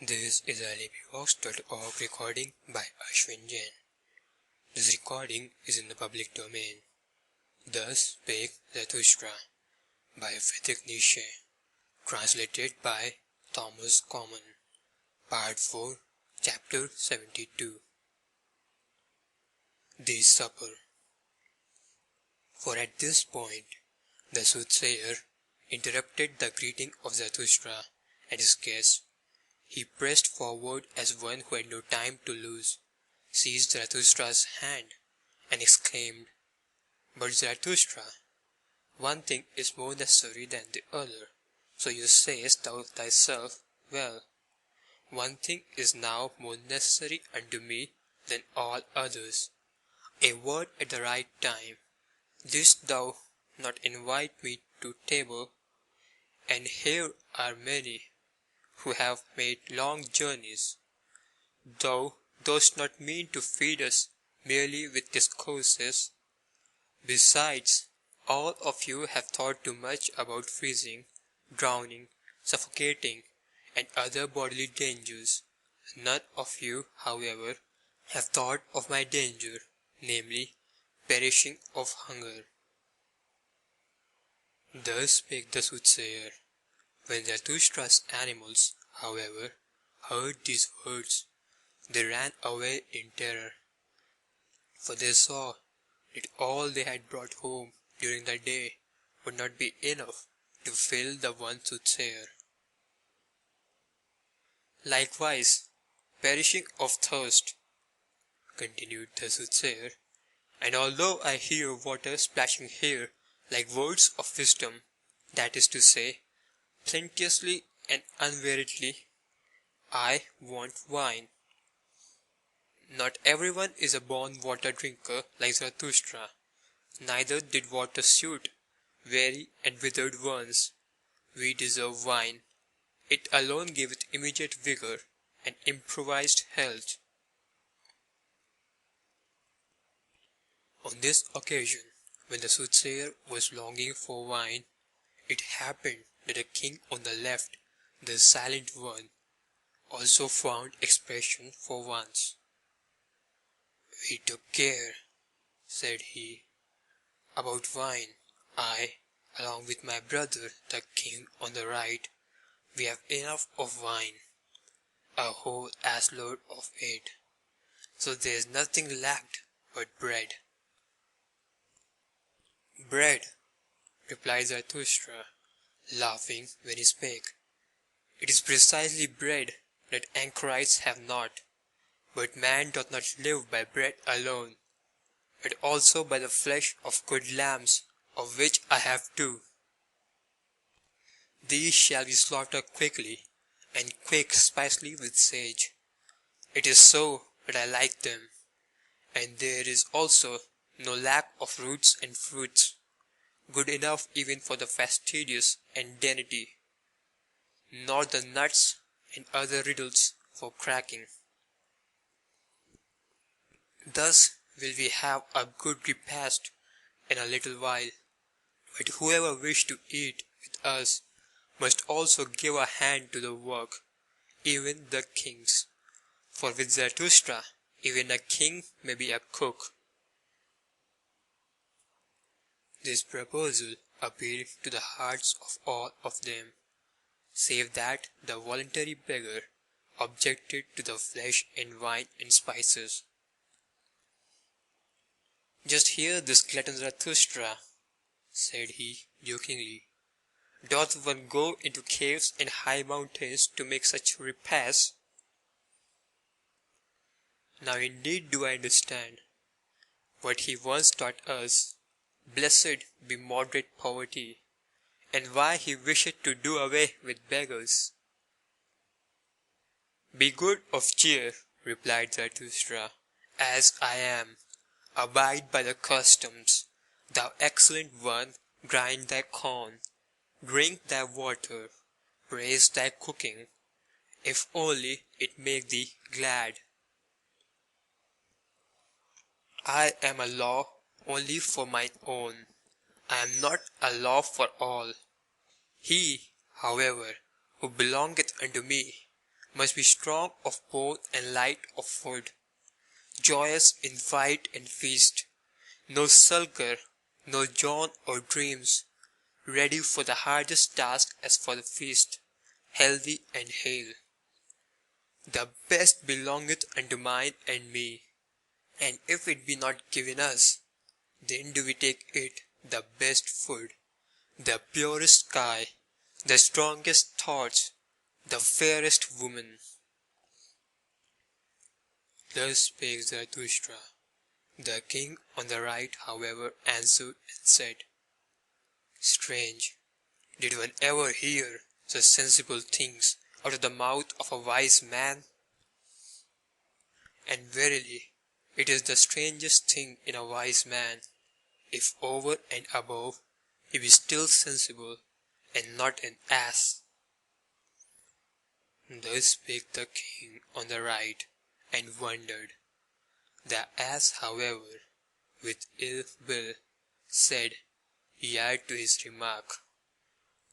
This is a LibriVox.org recording by Ashwin Jain. This recording is in the public domain. Thus Spake Zarathustra by Friedrich Nietzsche. Translated by Thomas Common. Part 4, Chapter 72. The Supper. For at this point, the soothsayer interrupted the greeting of Zarathustra and his guest. He pressed forward as one who had no time to lose, seized Zarathustra's hand, and exclaimed, "But Zarathustra, one thing is more necessary than the other, so you sayest thou thyself well. One thing is now more necessary unto me than all others, a word at the right time. Didst thou not invite me to table? And here are many who have made long journeys. Thou dost not mean to feed us merely with discourses. Besides, all of you have thought too much about freezing, drowning, suffocating, and other bodily dangers. None of you, however, have thought of my danger, namely, perishing of hunger." Thus spake the soothsayer. When Zarathustra's animals, however, heard these words, they ran away in terror, for they saw that all they had brought home during the day would not be enough to fill the one soothsayer. "Likewise, perishing of thirst," continued the soothsayer, "and although I hear water splashing here like words of wisdom, that is to say, plenteously and unweariedly, I want wine. Not everyone is a born water drinker like Zarathustra, neither did water suit weary and withered ones. We deserve wine. It alone giveth immediate vigor and improvised health." On this occasion, when the soothsayer was longing for wine, it happened that the king on the left, the silent one, also found expression for once. "We took care," said he, "about wine. I, along with my brother, the king on the right, we have enough of wine, a whole ass load of it, so there is nothing lacked but bread." "Bread," replied Zarathustra, laughing when he spake. "It is precisely bread that anchorites have not. But man doth not live by bread alone, but also by the flesh of good lambs, of which I have 2. These shall we slaughter quickly, and quick spicely with sage. It is so that I like them. And there is also no lack of roots and fruits, good enough even for the fastidious and dainty, nor the nuts and other riddles for cracking. Thus will we have a good repast in a little while, but whoever wish to eat with us must also give a hand to the work, even the kings, for with Zarathustra even a king may be a cook." This proposal appealed to the hearts of all of them, save that the voluntary beggar objected to the flesh and wine and spices. "Just hear this glutton Zarathustra," said he jokingly. "Doth one go into caves and high mountains to make such repasts? Now indeed do I understand what he once taught us, blessed be moderate poverty, and why he wisheth to do away with beggars." "Be good of cheer," replied Zarathustra, "as I am. Abide by the customs. Thou excellent one, grind thy corn, drink thy water, praise thy cooking, if only it make thee glad. I am a law only for mine own. I am not a law for all. He, however, who belongeth unto me must be strong of bone and light of foot, joyous in fight and feast, no sulker, no yawn or dreams, ready for the hardest task as for the feast, healthy and hale. The best belongeth unto mine and me, and if it be not given us, then do we take it, the best food, the purest sky, the strongest thoughts, the fairest woman. Thus spake Zarathustra. The king on the right, however, answered and said, Strange, did one ever hear such sensible things out of the mouth of a wise man? And verily, it is the strangest thing in a wise man, if over and above he be still sensible, and not an ass. Thus spake the king on the right, and wondered. The ass, however, with ill will, said, yet to his remark.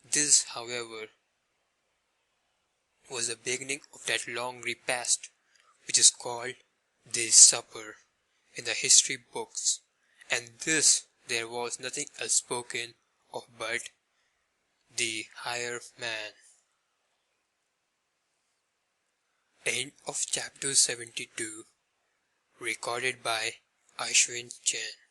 This, however, was the beginning of that long repast which is called the supper in the history books, and this there was nothing else spoken of but the higher man. End of chapter 72. Recorded by Ashwin Chen.